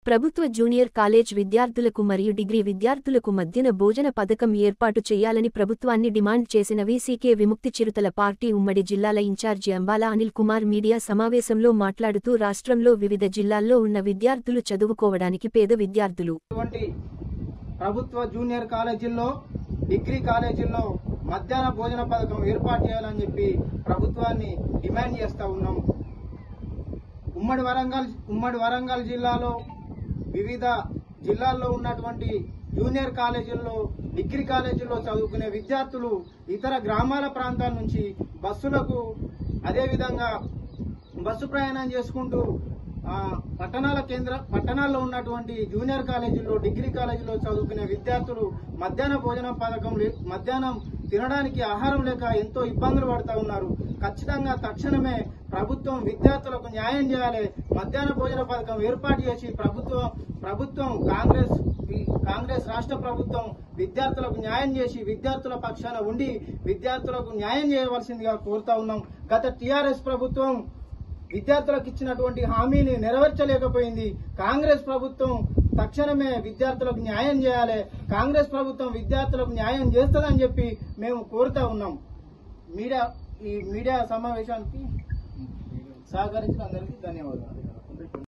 ప్రభుత్వ junior college విద్యార్థులకు మరియు డిగ్రీ విద్యార్థులకు మధ్యాహ్న భోజన పథకం ఏర్పాటు చేయాలని ప్రభుత్వాన్ని డిమాండ్ చేసిన వీసీకే విముక్తి చిరుతల పార్టీ ఉమ్మడి జిల్లాల ఇన్ఛార్జి అంబాల అనిల్ కుమార్ మీడియా సమావేశంలో మాట్లాడుతూ రాష్ట్రంలో వివిధ జిల్లాల్లో ఉన్న విద్యార్థులు చదువుకోవడానికి పేద విద్యార్థులు ప్రభుత్వ జూనియర్ కాలేజీల్లో డిగ్రీ కాలేజీల్లో మధ్యాహ్న భోజన పథకం ఏర్పాటు చేయాలని చెప్పి ప్రభుత్వాన్ని డిమాండ్ చేస్తా ఉన్నాం. ఉమ్మడి వరంగల్ జిల్లాలో వివిధ జిల్లాల్లో ఉన్నటువంటి జూనియర్ కాలేజీల్లో డిగ్రీ కాలేజీల్లో చదువుకునే విద్యార్థులు ఇతర గ్రామాల ప్రాంతాల నుంచి అదేవిధంగా బస్సు ప్రయాణం చేసుకుంటూ పట్టణాల్లో ఉన్నటువంటి జూనియర్ కాలేజీల్లో డిగ్రీ కాలేజీలో చదువుకునే విద్యార్థులు మధ్యాహ్న భోజన పథకం మధ్యాహ్నం తినడానికి ఆహారం లేక ఎంతో ఇబ్బందులు పడుతూ ఉన్నారు. ఖచ్చితంగా తక్షణమే ప్రభుత్వం విద్యార్థులకు న్యాయం చేయాలి. మధ్యాహ్న భోజన పథకం ఏర్పాటు చేసి ప్రభుత్వం కాంగ్రెస్ రాష్ట్ర ప్రభుత్వం విద్యార్థులకు న్యాయం చేసి విద్యార్థుల పక్షాన ఉండి విద్యార్థులకు న్యాయం చేయవలసిందిగా కోరుతా ఉన్నాం. గత టీఆర్ఎస్ ప్రభుత్వం విద్యార్థులకు ఇచ్చినటువంటి హామీని నెరవేర్చలేకపోయింది. కాంగ్రెస్ ప్రభుత్వం తక్షణమే విద్యార్థులకు న్యాయం చేయాలి. కాంగ్రెస్ ప్రభుత్వం విద్యార్థులకు న్యాయం చేస్తుందని చెప్పి మేము కోరుతా ఉన్నాం. ఈ మీడియా సమావేశానికి సహకరించిన అందరికీ ధన్యవాదాలు.